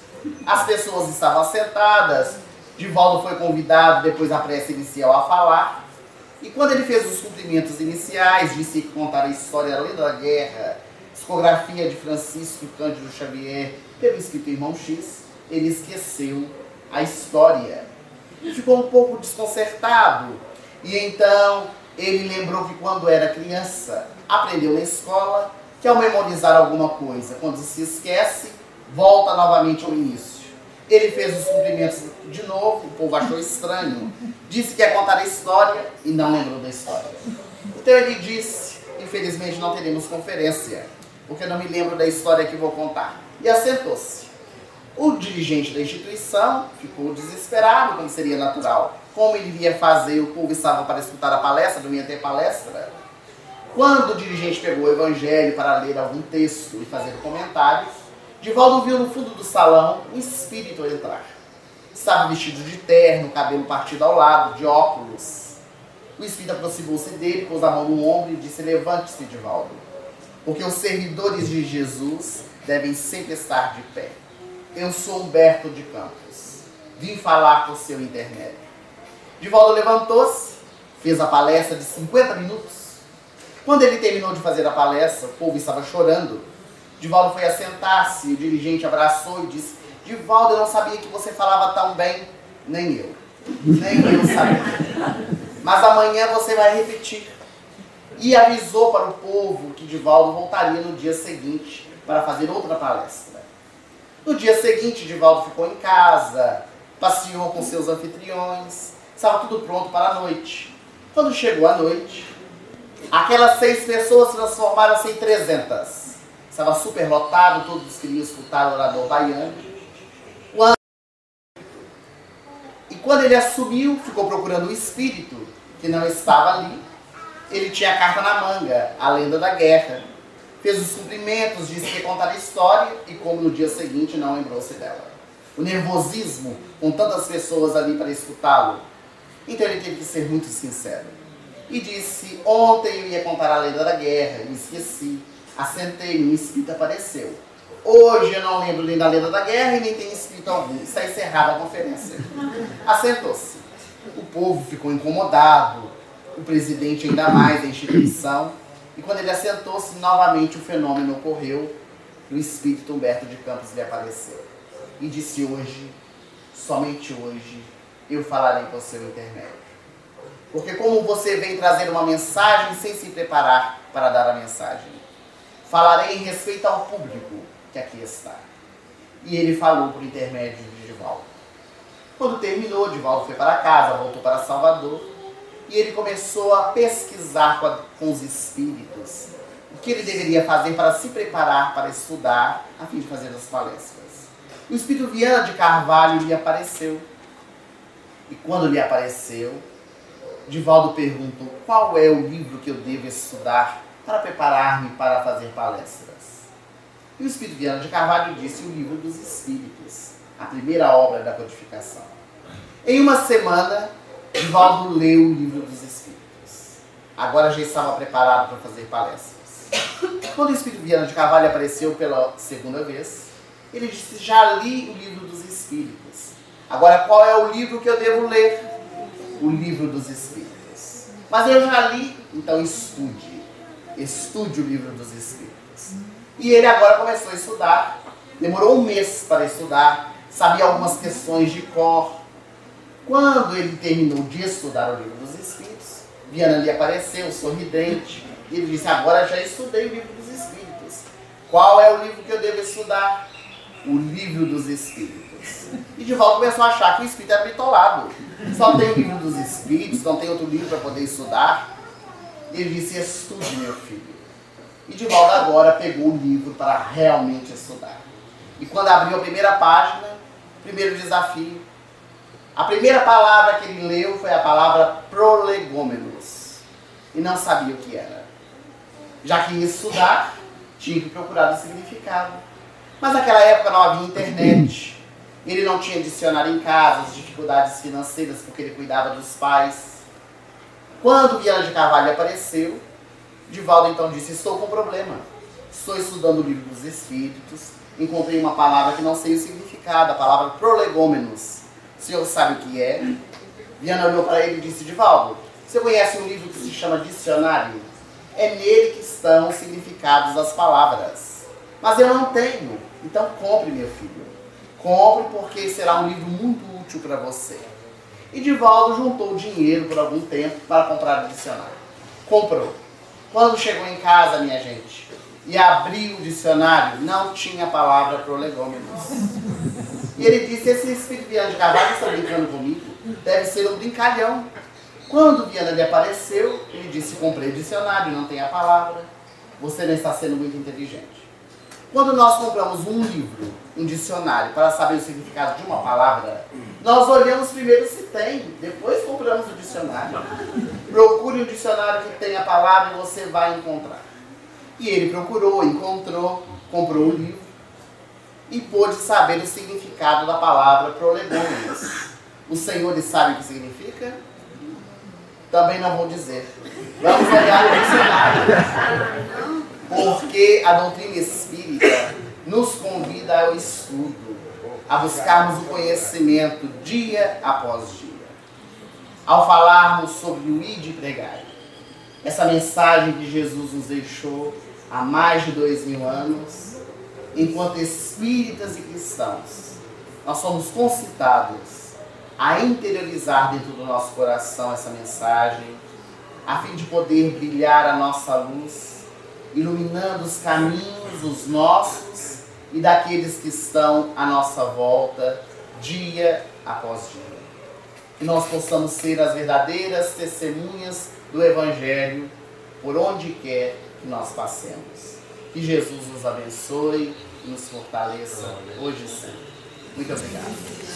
As pessoas estavam assentadas, Divaldo foi convidado depois da prece inicial a falar, e quando ele fez os cumprimentos iniciais, disse que contaria a história A Lenda da Guerra, psicografia de Francisco Cândido Xavier, pelo escrito Irmão X, ele esqueceu a história. Ficou um pouco desconcertado, e então ele lembrou que quando era criança, aprendeu na escola que ao memorizar alguma coisa, quando se esquece, volta novamente ao início. Ele fez os cumprimentos de novo, o povo achou estranho, disse que ia contar a história e não lembrou da história. Então ele disse, infelizmente não teremos conferência, porque eu não me lembro da história que vou contar. E assentou-se. O dirigente da instituição ficou desesperado, como seria natural. Como ele iria fazer? O povo estava para escutar a palestra, não ia ter palestra. Quando o dirigente pegou o evangelho para ler algum texto e fazer comentários, Divaldo viu no fundo do salão um espírito entrar. Estava vestido de terno, cabelo partido ao lado, de óculos. O espírito aproximou-se dele, pôs a mão no ombro e disse: levante-se, Divaldo, porque os servidores de Jesus devem sempre estar de pé. Eu sou Humberto de Campos. Vim falar por seu intermédio. Divaldo levantou-se, fez a palestra de 50 minutos. Quando ele terminou de fazer a palestra, o povo estava chorando. Divaldo foi assentar-se, o dirigente abraçou e disse: Divaldo, eu não sabia que você falava tão bem. Nem eu sabia. Mas amanhã você vai repetir. E avisou para o povo que Divaldo voltaria no dia seguinte para fazer outra palestra. No dia seguinte, Divaldo ficou em casa, passeou com seus anfitriões, estava tudo pronto para a noite. Quando chegou a noite, aquelas 6 pessoas transformaram-se em 300. Estava super lotado, todos queriam escutar o orador baiano. E quando ele assumiu, ficou procurando o espírito, que não estava ali. Ele tinha a carta na manga, a lenda da guerra. Fez os cumprimentos, disse que ia contar a história e como no dia seguinte não lembrou-se dela. O nervosismo, com tantas pessoas ali para escutá-lo. Então ele teve que ser muito sincero. E disse: ontem eu ia contar a lenda da guerra, me esqueci. Assentei, um espírito apareceu. Hoje eu não lembro nem da lenda da guerra e nem tem espírito algum. Está encerrada a conferência. Assentou-se. O povo ficou incomodado, o presidente ainda mais da instituição. E quando ele assentou-se, novamente o fenômeno ocorreu. O espírito Humberto de Campos lhe apareceu. E disse: hoje, somente hoje, eu falarei com o seu intermédio. Porque como você vem trazer uma mensagem sem se preparar para dar a mensagem, falarei em respeito ao público que aqui está. E ele falou por intermédio de Divaldo. Quando terminou, Divaldo foi para casa, voltou para Salvador, e ele começou a pesquisar com os espíritos o que ele deveria fazer para se preparar para estudar, a fim de fazer as palestras. O espírito Viana de Carvalho lhe apareceu. E quando lhe apareceu, Divaldo perguntou: qual é o livro que eu devo estudar para preparar-me para fazer palestras? E o espírito Viana de Carvalho disse: o livro dos Espíritos, a primeira obra da codificação. Em uma semana, Divaldo leu o livro dos Espíritos. Agora já estava preparado para fazer palestras. Quando o espírito Viana de Carvalho apareceu pela segunda vez, ele disse: já li o livro dos Espíritos. Agora qual é o livro que eu devo ler? O livro dos Espíritos. Mas eu já li, então estude. Estude o livro dos Espíritos. E ele agora começou a estudar. Demorou um mês para estudar. Sabia algumas questões de cor. Quando ele terminou de estudar o livro dos Espíritos, Viana lhe apareceu, sorridente. E ele disse: agora já estudei o livro dos Espíritos. Qual é o livro que eu devo estudar? O livro dos Espíritos. E Divaldo começou a achar que o espírito era bitolado. Só tem o livro dos Espíritos, não tem outro livro para poder estudar. E ele disse: estude, meu filho. E Divaldo agora pegou o livro para realmente estudar. E quando abriu a primeira página, primeiro desafio, a primeira palavra que ele leu foi a palavra prolegômenos. E não sabia o que era. Já que ia estudar, tinha que procurar o significado. Mas naquela época não havia internet. Ele não tinha dicionário em casa, as dificuldades financeiras porque ele cuidava dos pais. Quando Viana de Carvalho apareceu, Divaldo então disse: estou com problema. Estou estudando o livro dos Espíritos, encontrei uma palavra que não sei o significado, a palavra prolegômenos. O senhor sabe o que é? Viana olhou para ele e disse: Divaldo, você conhece um livro que se chama Dicionário? É nele que estão os significados das palavras. Mas eu não tenho. Então compre, meu filho. Compre, porque será um livro muito útil para você. E Divaldo juntou dinheiro por algum tempo para comprar o dicionário. Comprou. Quando chegou em casa, minha gente, e abriu o dicionário, não tinha a palavra prolegômenos. E ele disse: esse espírito Viana de Carvalho está brincando comigo? Deve ser um brincalhão. Quando Viana lhe apareceu, ele disse: comprei o dicionário, não tem a palavra. Você não está sendo muito inteligente. Quando nós compramos um livro, um dicionário, para saber o significado de uma palavra, nós olhamos primeiro se tem, depois compramos o dicionário. Procure um dicionário que tenha a palavra e você vai encontrar. E ele procurou, encontrou, comprou o livro e pôde saber o significado da palavra prolegômenos. Os senhores sabem o que significa? Também não vou dizer. Vamos olhar no dicionário. Porque a doutrina espírita nos convida ao estudo, a buscarmos o conhecimento dia após dia. Ao falarmos sobre o ide pregar, essa mensagem que Jesus nos deixou há mais de 2000 anos, enquanto espíritas e cristãos, nós somos concitados a interiorizar dentro do nosso coração essa mensagem, a fim de poder brilhar a nossa luz, iluminando os caminhos, os nossos e daqueles que estão à nossa volta, dia após dia. Que nós possamos ser as verdadeiras testemunhas do Evangelho por onde quer que nós passemos. Que Jesus nos abençoe e nos fortaleça hoje e sempre. Muito obrigado.